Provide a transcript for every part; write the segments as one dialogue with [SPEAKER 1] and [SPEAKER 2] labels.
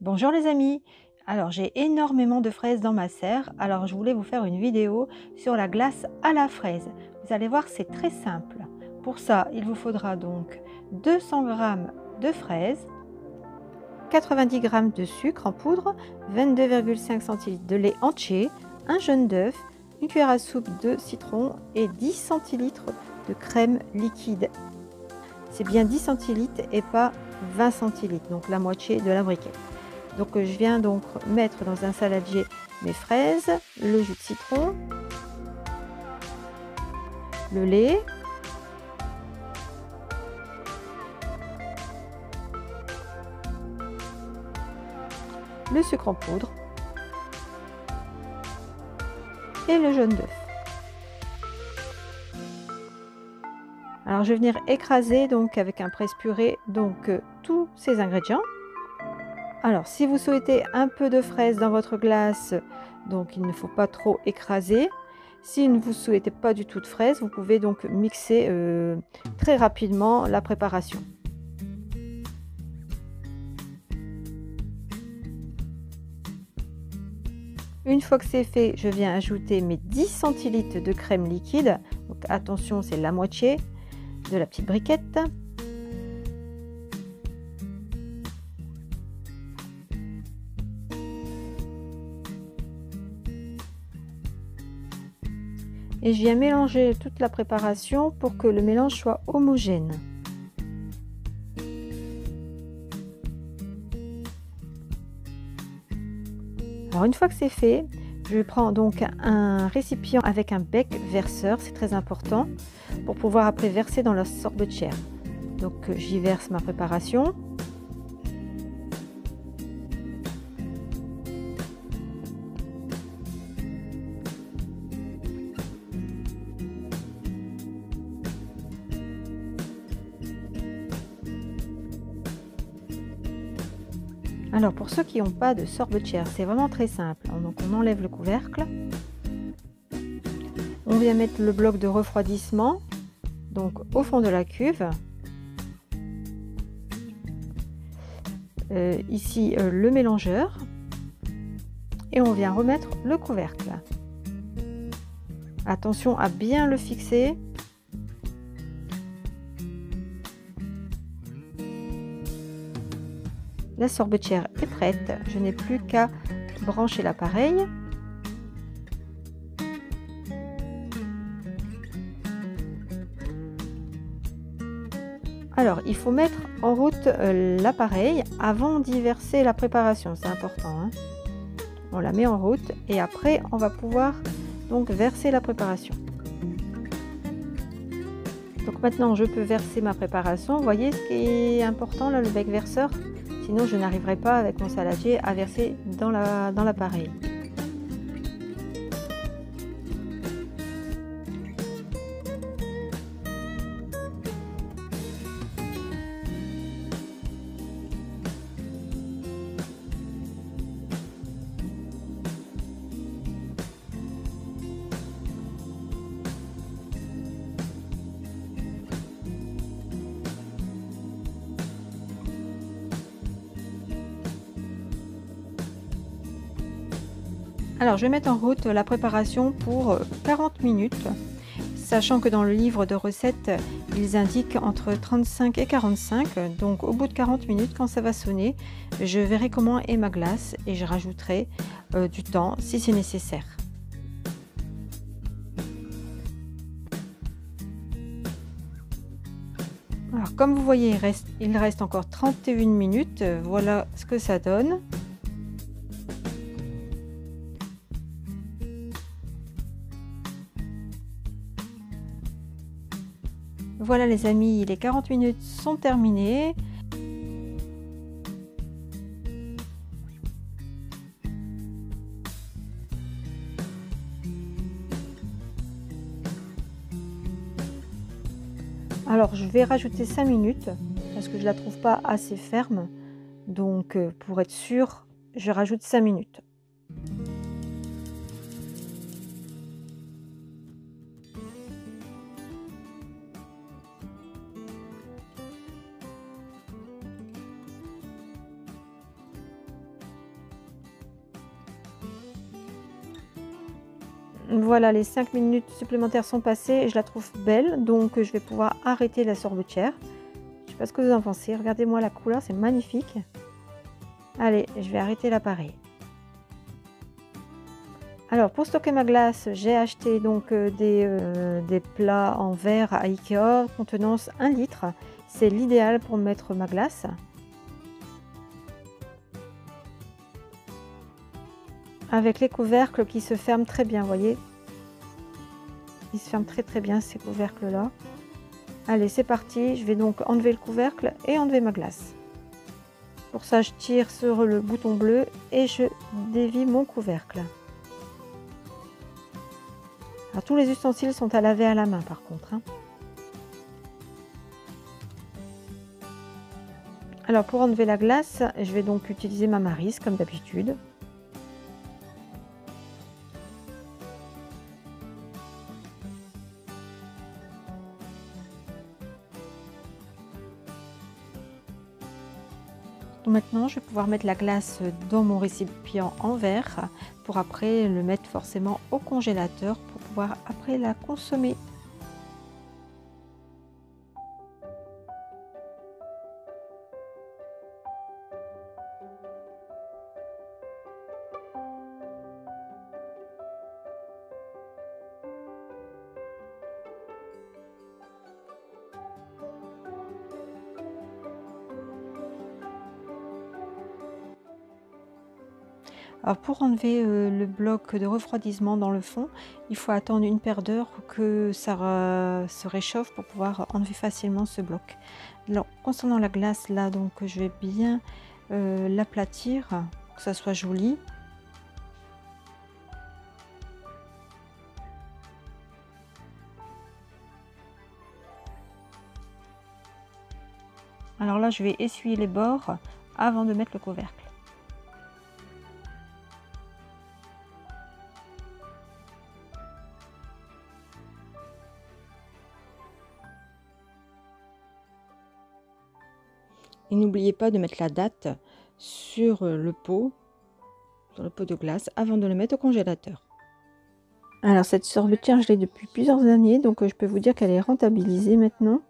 [SPEAKER 1] Bonjour les amis. Alors j'ai énormément de fraises dans ma serre, alors je voulais vous faire une vidéo sur la glace à la fraise. Vous allez voir, c'est très simple. Pour ça, il vous faudra donc 200 g de fraises, 90 g de sucre en poudre, 22,5 centilitres de lait entier, un jaune d'œuf, une cuillère à soupe de citron et 10 centilitres de crème liquide. C'est bien 10 centilitres et pas 20 centilitres, donc la moitié de la briquette. Donc je viens donc mettre dans un saladier mes fraises, le jus de citron, le lait, le sucre en poudre et le jaune d'œuf. Alors je vais venir écraser donc avec un presse-purée donc tous ces ingrédients. Alors si vous souhaitez un peu de fraises dans votre glace, donc il ne faut pas trop écraser. Si vous ne souhaitez pas du tout de fraises, vous pouvez donc mixer très rapidement la préparation. Une fois que c'est fait, je viens ajouter mes 10 centilitres de crème liquide. Donc attention, c'est la moitié de la petite briquette. Et je viens mélanger toute la préparation pour que le mélange soit homogène. Alors une fois que c'est fait, je prends donc un récipient avec un bec verseur, c'est très important, pour pouvoir après verser dans la sorbetière. Donc j'y verse ma préparation. Alors pour ceux qui n'ont pas de sorbetière, c'est vraiment très simple. Donc on enlève le couvercle. On vient mettre le bloc de refroidissement donc au fond de la cuve. Ici le mélangeur. Et on vient remettre le couvercle. Attention à bien le fixer. La sorbetière est prête, je n'ai plus qu'à brancher l'appareil. Alors, il faut mettre en route l'appareil avant d'y verser la préparation, c'est important, hein. On la met en route et après, on va pouvoir donc verser la préparation. Donc maintenant, je peux verser ma préparation. Vous voyez ce qui est important là, le bec verseur? Sinon, je n'arriverai pas avec mon saladier à verser dans l'appareil. Alors, je vais mettre en route la préparation pour 40 minutes, sachant que dans le livre de recettes, ils indiquent entre 35 et 45. Donc, au bout de 40 minutes, quand ça va sonner, je verrai comment est ma glace et je rajouterai du temps si c'est nécessaire. Alors, comme vous voyez, il reste encore 31 minutes. Voilà ce que ça donne. Voilà les amis, les 40 minutes sont terminées. Alors je vais rajouter 5 minutes parce que je ne la trouve pas assez ferme. Donc pour être sûr, je rajoute 5 minutes. Voilà, les 5 minutes supplémentaires sont passées et je la trouve belle, donc je vais pouvoir arrêter la sorbetière. Je sais pas ce que vous en pensez, regardez-moi la couleur, c'est magnifique. Allez, je vais arrêter l'appareil. Alors pour stocker ma glace, j'ai acheté donc des plats en verre à Ikea contenant 1 litre. C'est l'idéal pour mettre ma glace. Avec les couvercles qui se ferment très bien, vous voyez. Ils se ferment très bien ces couvercles là. Allez, c'est parti, je vais donc enlever le couvercle et enlever ma glace. Pour ça, je tire sur le bouton bleu et je dévie mon couvercle. Alors, tous les ustensiles sont à laver à la main par contre, hein. Alors pour enlever la glace, je vais donc utiliser ma maryse comme d'habitude. Maintenant, je vais pouvoir mettre la glace dans mon récipient en verre pour après le mettre forcément au congélateur pour pouvoir après la consommer. Alors pour enlever le bloc de refroidissement dans le fond, il faut attendre une paire d'heures que ça se réchauffe pour pouvoir enlever facilement ce bloc. Alors concernant la glace là, donc je vais bien l'aplatir pour que ça soit joli. Alors là, je vais essuyer les bords avant de mettre le couvercle. Et n'oubliez pas de mettre la date sur le pot de glace avant de le mettre au congélateur. Alors cette sorbetière, je l'ai depuis plusieurs années, donc je peux vous dire qu'elle est rentabilisée maintenant.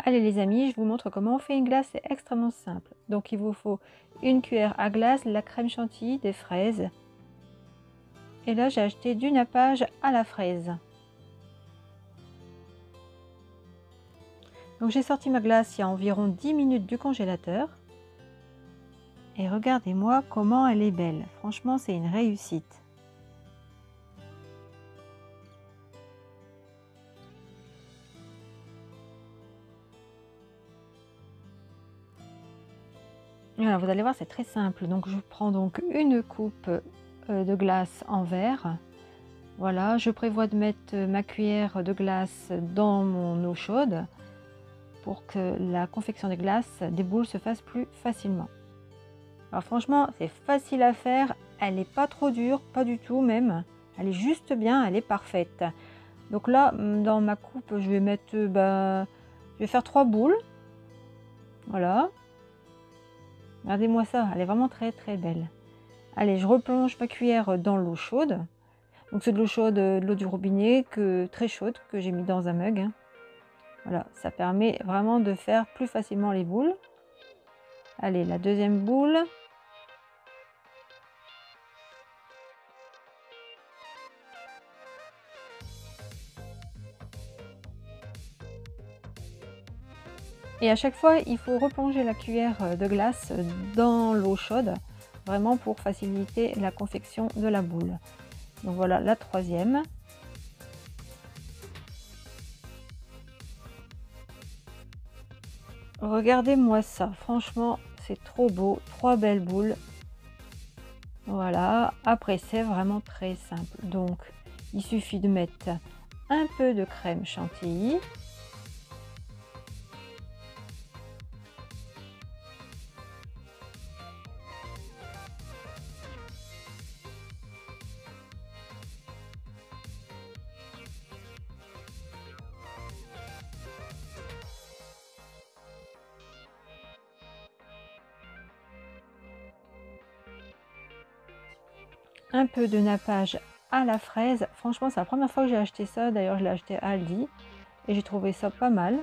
[SPEAKER 1] Allez les amis, je vous montre comment on fait une glace, c'est extrêmement simple. Donc il vous faut une cuillère à glace, la crème chantilly, des fraises. Et là j'ai acheté du nappage à la fraise. Donc j'ai sorti ma glace il y a environ 10 minutes du congélateur. Et regardez-moi comment elle est belle. Franchement, c'est une réussite. Alors vous allez voir, c'est très simple. Donc je prends donc une coupe de glace en verre. Voilà, je prévois de mettre ma cuillère de glace dans mon eau chaude pour que la confection des glaces, des boules se fasse plus facilement. Alors franchement, c'est facile à faire, elle n'est pas trop dure, pas du tout même. Elle est juste bien, elle est parfaite. Donc là, dans ma coupe, je vais mettre, je vais faire 3 boules. Voilà. Regardez-moi ça, elle est vraiment très belle. Allez, je replonge ma cuillère dans l'eau chaude. Donc c'est de l'eau chaude, de l'eau du robinet, très chaude, que j'ai mis dans un mug, hein. Voilà, ça permet vraiment de faire plus facilement les boules. Allez, la deuxième boule. Et à chaque fois, il faut replonger la cuillère de glace dans l'eau chaude, vraiment pour faciliter la confection de la boule. Donc voilà la troisième. Regardez-moi ça, franchement, c'est trop beau, 3 belles boules. Voilà, après c'est vraiment très simple. Donc, il suffit de mettre un peu de crème chantilly. Un peu de nappage à la fraise. Franchement, c'est la première fois que j'ai acheté ça. D'ailleurs, je l'ai acheté à Aldi et j'ai trouvé ça pas mal.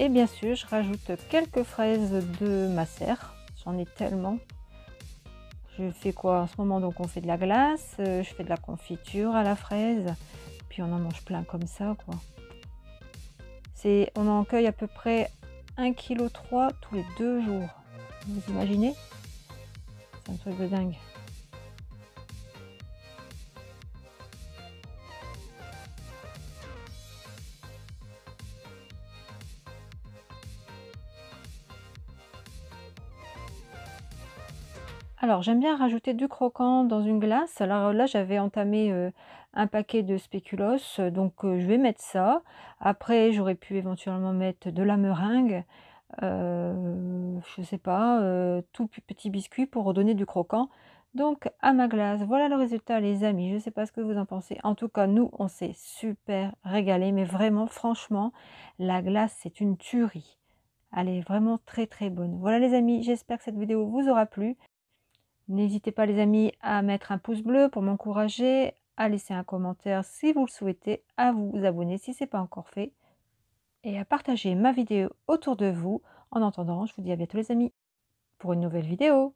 [SPEAKER 1] Et bien sûr, je rajoute quelques fraises de ma serre. J'en ai tellement. Je fais quoi en ce moment? Donc on fait de la glace, je fais de la confiture à la fraise, puis on en mange plein comme ça, quoi. On en cueille à peu près 1,3 kg tous les 2 jours. Vous imaginez? C'est un truc de dingue. Alors j'aime bien rajouter du croquant dans une glace. Alors là, j'avais entamé, un paquet de spéculoos, donc je vais mettre ça. Après, j'aurais pu éventuellement mettre de la meringue, je sais pas, tout petit biscuit pour redonner du croquant, donc à ma glace. Voilà le résultat les amis, je ne sais pas ce que vous en pensez. En tout cas, nous, on s'est super régalé, mais vraiment, franchement, la glace, c'est une tuerie. Elle est vraiment très, très bonne. Voilà les amis, j'espère que cette vidéo vous aura plu. N'hésitez pas les amis à mettre un pouce bleu pour m'encourager, à laisser un commentaire si vous le souhaitez, à vous abonner si ce n'est pas encore fait et à partager ma vidéo autour de vous. En attendant, je vous dis à bientôt les amis pour une nouvelle vidéo.